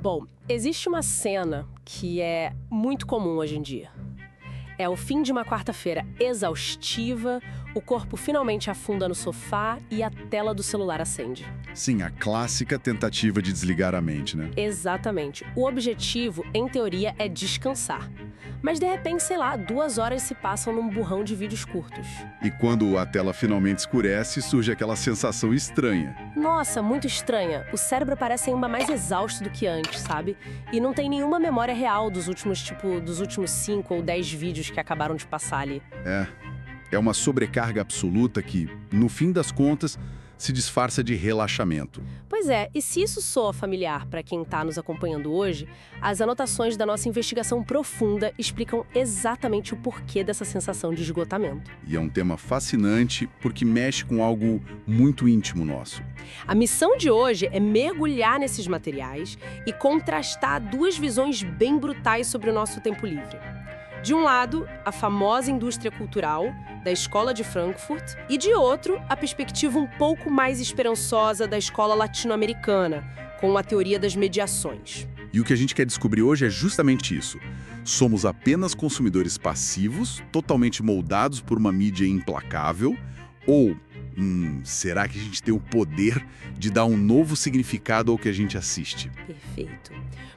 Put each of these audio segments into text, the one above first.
Bom, existe uma cena que é muito comum hoje em dia. É o fim de uma quarta-feira exaustiva, o corpo finalmente afunda no sofá e a tela do celular acende. Sim, a clássica tentativa de desligar a mente, né? Exatamente. O objetivo, em teoria, é descansar. Mas de repente, sei lá, 2 horas se passam num burrão de vídeos curtos. E quando a tela finalmente escurece, surge aquela sensação estranha. Nossa, muito estranha. O cérebro parece ainda mais exausto do que antes, sabe? E não tem nenhuma memória real dos últimos 5 ou 10 vídeos que acabaram de passar ali. É uma sobrecarga absoluta que, no fim das contas, se disfarça de relaxamento. Pois é, e se isso soa familiar para quem está nos acompanhando hoje, as anotações da nossa investigação profunda explicam exatamente o porquê dessa sensação de esgotamento. E é um tema fascinante porque mexe com algo muito íntimo nosso. A missão de hoje é mergulhar nesses materiais e contrastar 2 visões bem brutais sobre o nosso tempo livre. De um lado, a famosa indústria cultural da Escola de Frankfurt e, de outro, a perspectiva um pouco mais esperançosa da escola latino-americana, com a teoria das mediações. E o que a gente quer descobrir hoje é justamente isso. Somos apenas consumidores passivos, totalmente moldados por uma mídia implacável, ou será que a gente tem o poder de dar um novo significado ao que a gente assiste? Perfeito.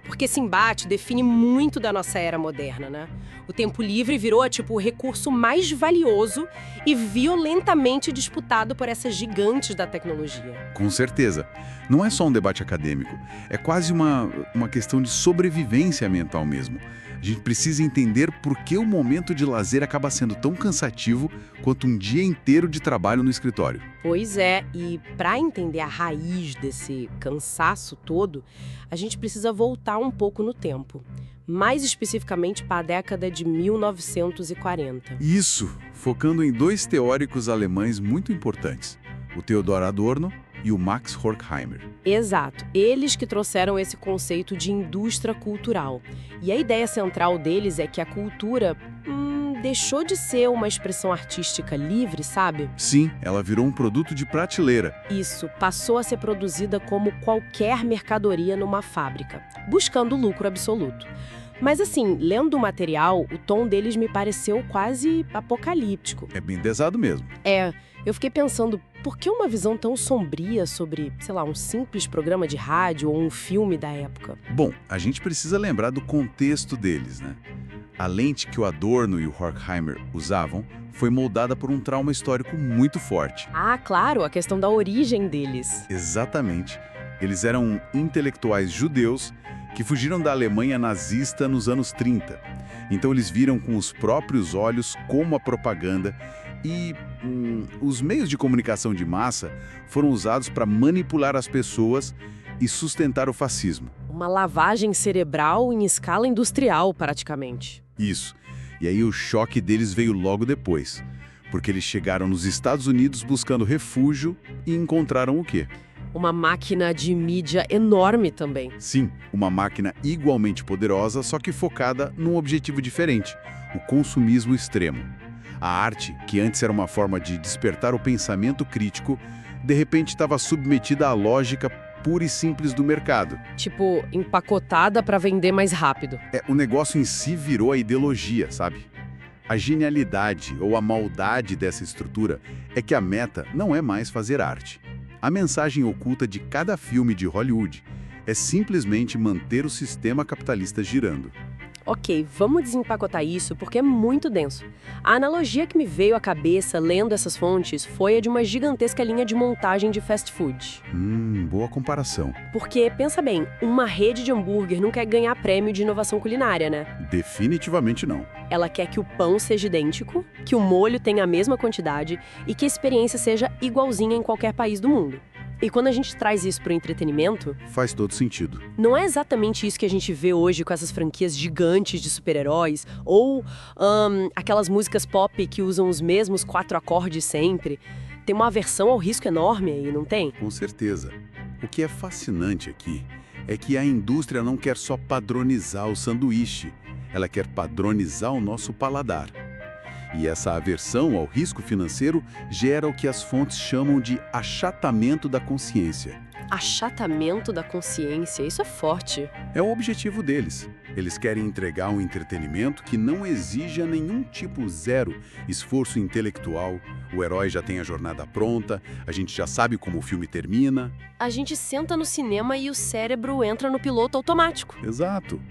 Porque esse embate define muito da nossa era moderna, né? O tempo livre virou, o recurso mais valioso e violentamente disputado por essas gigantes da tecnologia. Com certeza. Não é só um debate acadêmico. É quase uma questão de sobrevivência mental mesmo. A gente precisa entender por que o momento de lazer acaba sendo tão cansativo quanto um dia inteiro de trabalho no escritório. Pois é, e para entender a raiz desse cansaço todo, a gente precisa voltar um pouco no tempo. Mais especificamente para a década de 1940. Isso, focando em 2 teóricos alemães muito importantes, o Theodor Adorno e o Max Horkheimer. Exato. Eles que trouxeram esse conceito de indústria cultural. E a ideia central deles é que a cultura deixou de ser uma expressão artística livre, sabe? Sim, ela virou um produto de prateleira. Isso, passou a ser produzida como qualquer mercadoria numa fábrica, buscando lucro absoluto. Mas assim, lendo o material, o tom deles me pareceu quase apocalíptico. É bem pesado mesmo. Eu fiquei pensando, por que uma visão tão sombria sobre, sei lá, um simples programa de rádio ou um filme da época? Bom, a gente precisa lembrar do contexto deles, né? A lente que o Adorno e o Horkheimer usavam foi moldada por um trauma histórico muito forte. Ah, claro, a questão da origem deles. Exatamente. Eles eram intelectuais judeus que fugiram da Alemanha nazista nos anos 30. Então eles viram com os próprios olhos como a propaganda e os meios de comunicação de massa foram usados para manipular as pessoas e sustentar o fascismo. Uma lavagem cerebral em escala industrial, praticamente. Isso. E aí o choque deles veio logo depois, porque eles chegaram nos Estados Unidos buscando refúgio e encontraram o quê? Uma máquina de mídia enorme também. Sim, uma máquina igualmente poderosa, só que focada num objetivo diferente, o consumismo extremo. A arte, que antes era uma forma de despertar o pensamento crítico, de repente estava submetida à lógica pura e simples do mercado. Tipo, empacotada para vender mais rápido. O negócio em si virou a ideologia, sabe? A genialidade ou a maldade dessa estrutura é que a meta não é mais fazer arte. A mensagem oculta de cada filme de Hollywood é simplesmente manter o sistema capitalista girando. Ok, vamos desempacotar isso porque é muito denso. A analogia que me veio à cabeça lendo essas fontes foi a de uma gigantesca linha de montagem de fast food. Boa comparação. Porque, pensa bem, uma rede de hambúrguer não quer ganhar prêmio de inovação culinária, né? Definitivamente não. Ela quer que o pão seja idêntico, que o molho tenha a mesma quantidade e que a experiência seja igualzinha em qualquer país do mundo. E quando a gente traz isso para o entretenimento... Faz todo sentido. Não é exatamente isso que a gente vê hoje com essas franquias gigantes de super-heróis ou aquelas músicas pop que usam os mesmos 4 acordes sempre. Tem uma aversão ao risco enorme aí, não tem? Com certeza. O que é fascinante aqui é que a indústria não quer só padronizar o sanduíche, ela quer padronizar o nosso paladar. E essa aversão ao risco financeiro gera o que as fontes chamam de achatamento da consciência. Achatamento da consciência, isso é forte. É o objetivo deles. Eles querem entregar um entretenimento que não exija nenhum tipo zero esforço intelectual. O herói já tem a jornada pronta, a gente já sabe como o filme termina. A gente senta no cinema e o cérebro entra no piloto automático. Exato.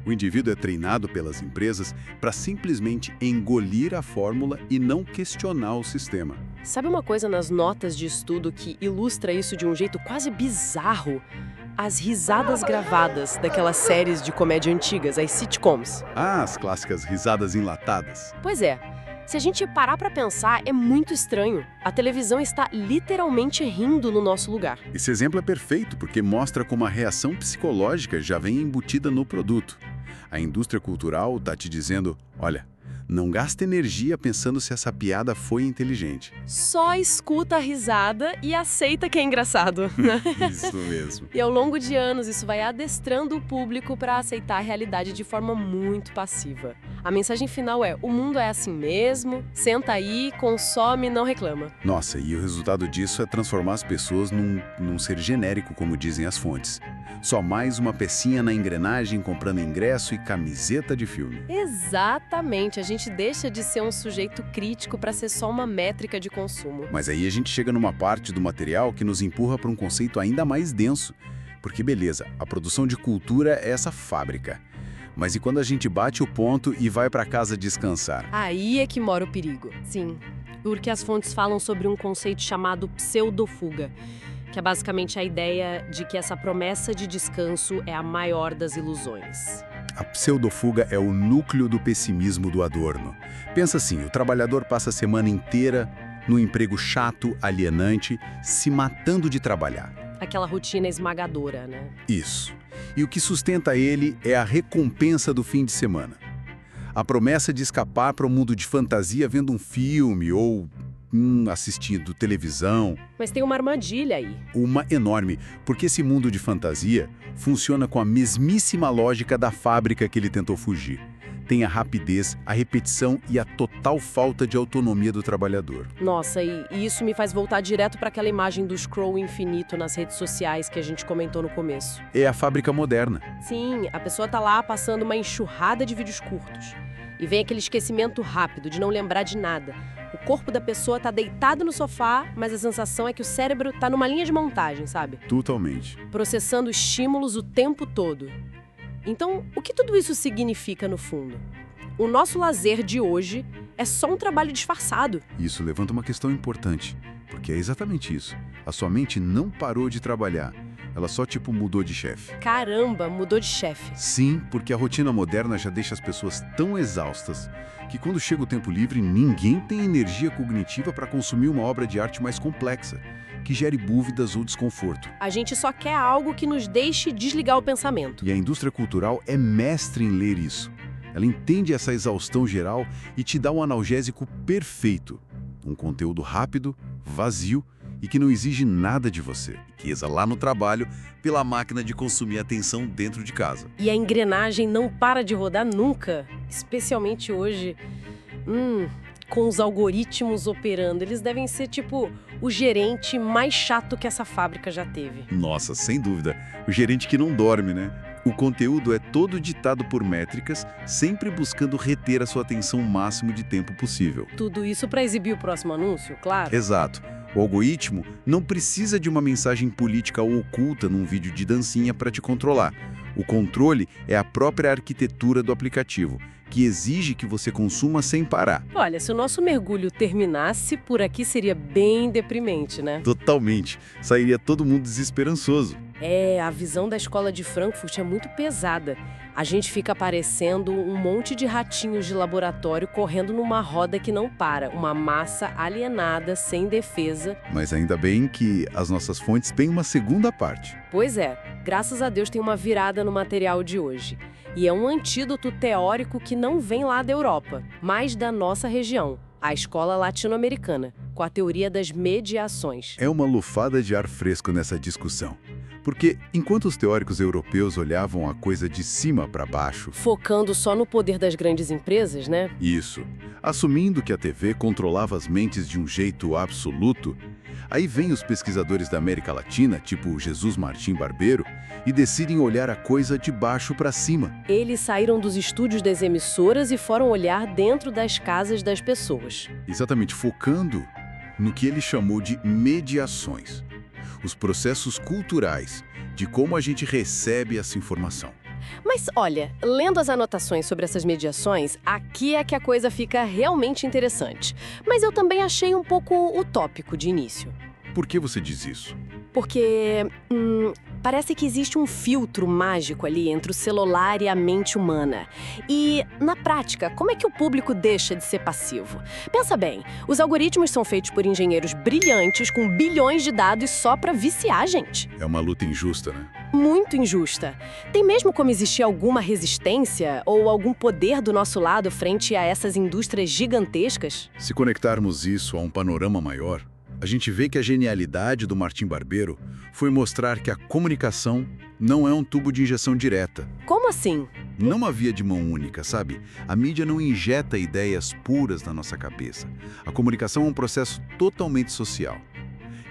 O indivíduo é treinado pelas empresas para simplesmente engolir a fórmula e não questionar o sistema. Sabe uma coisa nas notas de estudo que ilustra isso de um jeito quase bizarro? As risadas gravadas daquelas séries de comédia antigas, as sitcoms. Ah, as clássicas risadas enlatadas. Pois é. Se a gente parar pra pensar, é muito estranho. A televisão está literalmente rindo no nosso lugar. Esse exemplo é perfeito porque mostra como a reação psicológica já vem embutida no produto. A indústria cultural está te dizendo, olha, não gasta energia pensando se essa piada foi inteligente. Só escuta a risada e aceita que é engraçado. Isso mesmo. E ao longo de anos, isso vai adestrando o público para aceitar a realidade de forma muito passiva. A mensagem final é, o mundo é assim mesmo, senta aí, consome, não reclama. Nossa, e o resultado disso é transformar as pessoas num ser genérico, como dizem as fontes. Só mais uma pecinha na engrenagem comprando ingresso e camiseta de filme. Exatamente, a gente deixa de ser um sujeito crítico para ser só uma métrica de consumo. Mas aí a gente chega numa parte do material que nos empurra para um conceito ainda mais denso. Porque beleza, a produção de cultura é essa fábrica. Mas e quando a gente bate o ponto e vai para casa descansar? Aí é que mora o perigo. Sim, porque as fontes falam sobre um conceito chamado pseudofuga, que é basicamente a ideia de que essa promessa de descanso é a maior das ilusões. A pseudofuga é o núcleo do pessimismo do Adorno. Pensa assim, o trabalhador passa a semana inteira num emprego chato, alienante, se matando de trabalhar. Aquela rotina esmagadora, né? Isso. E o que sustenta ele é a recompensa do fim de semana. A promessa de escapar para o mundo de fantasia vendo um filme ou assistindo televisão. Mas tem uma armadilha aí. Uma enorme, porque esse mundo de fantasia funciona com a mesmíssima lógica da fábrica que ele tentou fugir. Tem a rapidez, a repetição e a total falta de autonomia do trabalhador. Nossa, e isso me faz voltar direto para aquela imagem do scroll infinito nas redes sociais que a gente comentou no começo. É a fábrica moderna. Sim, a pessoa tá lá passando uma enxurrada de vídeos curtos. E vem aquele esquecimento rápido de não lembrar de nada. O corpo da pessoa tá deitado no sofá, mas a sensação é que o cérebro tá numa linha de montagem, sabe? Totalmente. Processando estímulos o tempo todo. Então, o que tudo isso significa no fundo? O nosso lazer de hoje é só um trabalho disfarçado. Isso levanta uma questão importante, porque é exatamente isso. A sua mente não parou de trabalhar, ela só mudou de chefe. Caramba, mudou de chefe. Sim, porque a rotina moderna já deixa as pessoas tão exaustas que quando chega o tempo livre, ninguém tem energia cognitiva para consumir uma obra de arte mais complexa, que gere dúvidas ou desconforto. A gente só quer algo que nos deixe desligar o pensamento. E a indústria cultural é mestre em ler isso. Ela entende essa exaustão geral e te dá um analgésico perfeito. Um conteúdo rápido, vazio e que não exige nada de você. Que lá no trabalho, pela máquina de consumir atenção dentro de casa. E a engrenagem não para de rodar nunca, especialmente hoje. Com os algoritmos operando, eles devem ser o gerente mais chato que essa fábrica já teve. Nossa, sem dúvida. O gerente que não dorme, né? O conteúdo é todo ditado por métricas, sempre buscando reter a sua atenção o máximo de tempo possível. Tudo isso para exibir o próximo anúncio, claro. Exato. O algoritmo não precisa de uma mensagem política ou oculta num vídeo de dancinha para te controlar. O controle é a própria arquitetura do aplicativo, que exige que você consuma sem parar. Olha, se o nosso mergulho terminasse, por aqui seria bem deprimente, né? Totalmente. Sairia todo mundo desesperançoso. A visão da escola de Frankfurt é muito pesada. A gente fica parecendo um monte de ratinhos de laboratório correndo numa roda que não para, uma massa alienada, sem defesa. Mas ainda bem que as nossas fontes têm uma segunda parte. Pois é, graças a Deus tem uma virada no material de hoje. E é um antídoto teórico que não vem lá da Europa, mas da nossa região, a escola latino-americana, com a teoria das mediações. É uma lufada de ar fresco nessa discussão. Porque, enquanto os teóricos europeus olhavam a coisa de cima para baixo... Focando só no poder das grandes empresas, né? Isso. Assumindo que a TV controlava as mentes de um jeito absoluto, Aí vêm os pesquisadores da América Latina, tipo Jesus Martim Barbeiro, e decidem olhar a coisa de baixo para cima. Eles saíram dos estúdios das emissoras e foram olhar dentro das casas das pessoas. Exatamente, focando no que ele chamou de mediações. Os processos culturais de como a gente recebe essa informação. Mas olha, lendo as anotações sobre essas mediações, aqui é que a coisa fica realmente interessante. Mas eu também achei um pouco utópico de início. Por que você diz isso? Porque parece que existe um filtro mágico ali entre o celular e a mente humana. E, na prática, como é que o público deixa de ser passivo? Pensa bem, os algoritmos são feitos por engenheiros brilhantes com bilhões de dados só para viciar a gente. É uma luta injusta, né? Muito injusta. Tem mesmo como existir alguma resistência ou algum poder do nosso lado frente a essas indústrias gigantescas? Se conectarmos isso a um panorama maior, a gente vê que a genialidade do Martim Barbeiro foi mostrar que a comunicação não é um tubo de injeção direta. Como assim? Não uma via de mão única, sabe? A mídia não injeta ideias puras na nossa cabeça. A comunicação é um processo totalmente social.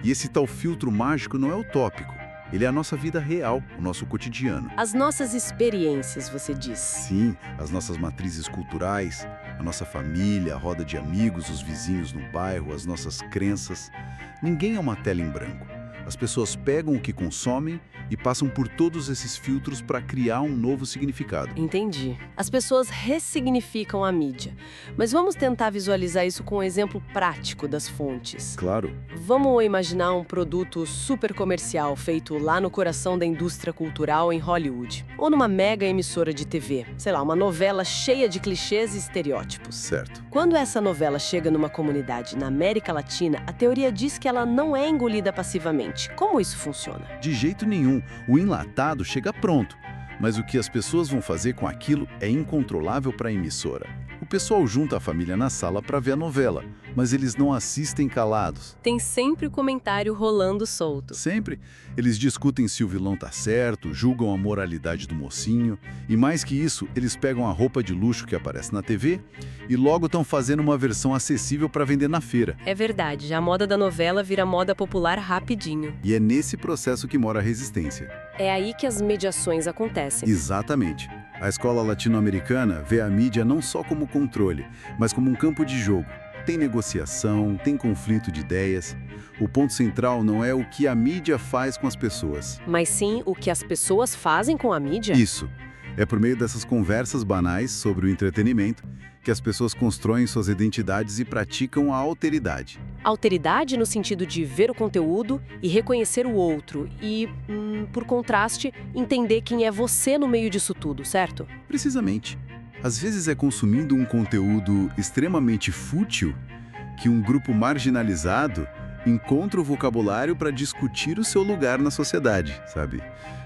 E esse tal filtro mágico não é utópico. Ele é a nossa vida real, o nosso cotidiano. As nossas experiências, você diz. Sim, as nossas matrizes culturais, a nossa família, a roda de amigos, os vizinhos no bairro, as nossas crenças. Ninguém é uma tela em branco. As pessoas pegam o que consomem e passam por todos esses filtros para criar um novo significado. Entendi. As pessoas ressignificam a mídia. Mas vamos tentar visualizar isso com um exemplo prático das fontes. Claro. Vamos imaginar um produto super comercial feito lá no coração da indústria cultural em Hollywood. Ou numa mega emissora de TV. Sei lá, uma novela cheia de clichês e estereótipos. Certo. Quando essa novela chega numa comunidade na América Latina, a teoria diz que ela não é engolida passivamente. Como isso funciona? De jeito nenhum. O enlatado chega pronto. Mas o que as pessoas vão fazer com aquilo é incontrolável para a emissora. O pessoal junta a família na sala para ver a novela, mas eles não assistem calados. Tem sempre o comentário rolando solto. Sempre. Eles discutem se o vilão tá certo, julgam a moralidade do mocinho, e mais que isso, eles pegam a roupa de luxo que aparece na TV e logo estão fazendo uma versão acessível para vender na feira. É verdade, a moda da novela vira moda popular rapidinho. E é nesse processo que mora a resistência. É aí que as mediações acontecem. Exatamente. A escola latino-americana vê a mídia não só como controle, mas como um campo de jogo. Tem negociação, tem conflito de ideias. O ponto central não é o que a mídia faz com as pessoas. Mas sim o que as pessoas fazem com a mídia? Isso. É por meio dessas conversas banais sobre o entretenimento que as pessoas constroem suas identidades e praticam a alteridade. Alteridade no sentido de ver o conteúdo e reconhecer o outro e, por contraste, entender quem é você no meio disso tudo, certo? Precisamente. Às vezes é consumindo um conteúdo extremamente fútil que um grupo marginalizado encontra o vocabulário para discutir o seu lugar na sociedade, sabe?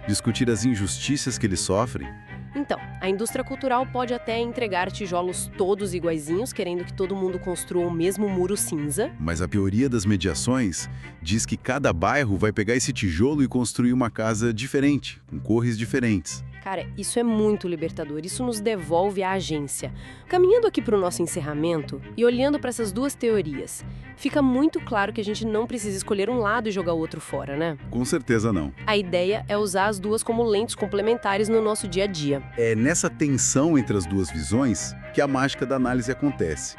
Discutir as injustiças que eles sofrem. Então, a indústria cultural pode até entregar tijolos todos iguaizinhos, querendo que todo mundo construa o mesmo muro cinza. Mas a teoria das mediações diz que cada bairro vai pegar esse tijolo e construir uma casa diferente, com cores diferentes. Cara, isso é muito libertador, isso nos devolve à agência. Caminhando aqui para o nosso encerramento e olhando para essas duas teorias, fica muito claro que a gente não precisa escolher um lado e jogar o outro fora, né? Com certeza não. A ideia é usar as duas como lentes complementares no nosso dia a dia. É nessa tensão entre as duas visões que a mágica da análise acontece.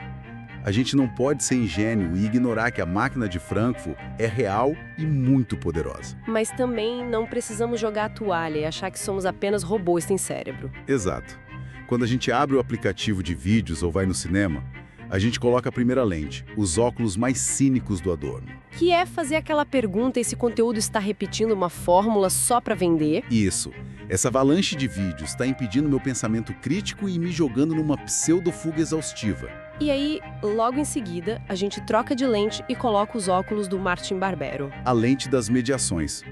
A gente não pode ser ingênuo e ignorar que a máquina de Frankfurt é real e muito poderosa. Mas também não precisamos jogar a toalha e achar que somos apenas robôs sem cérebro. Exato. Quando a gente abre o aplicativo de vídeos ou vai no cinema, a gente coloca a primeira lente, os óculos mais cínicos do Adorno. Que é fazer aquela pergunta: esse conteúdo está repetindo uma fórmula só para vender? Isso. Essa avalanche de vídeos está impedindo meu pensamento crítico e me jogando numa pseudo-fuga exaustiva. E aí, logo em seguida, a gente troca de lente e coloca os óculos do Martin Barbero. A lente das mediações.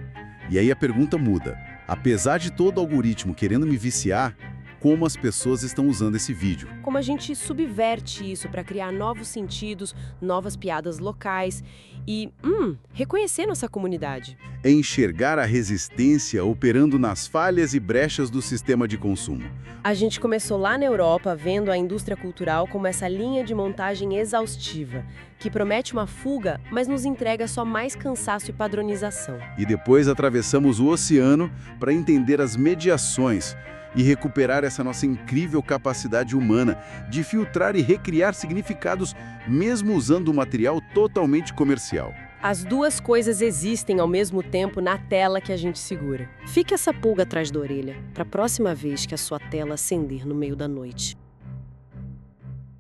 E aí a pergunta muda. Apesar de todo o algoritmo querendo me viciar, como as pessoas estão usando esse vídeo. Como a gente subverte isso para criar novos sentidos, novas piadas locais e, reconhecer nossa comunidade. É enxergar a resistência operando nas falhas e brechas do sistema de consumo. A gente começou lá na Europa vendo a indústria cultural como essa linha de montagem exaustiva, que promete uma fuga, mas nos entrega só mais cansaço e padronização. E depois atravessamos o oceano para entender as mediações e recuperar essa nossa incrível capacidade humana de filtrar e recriar significados, mesmo usando um material totalmente comercial. As duas coisas existem ao mesmo tempo na tela que a gente segura. Fique essa pulga atrás da orelha, para a próxima vez que a sua tela acender no meio da noite.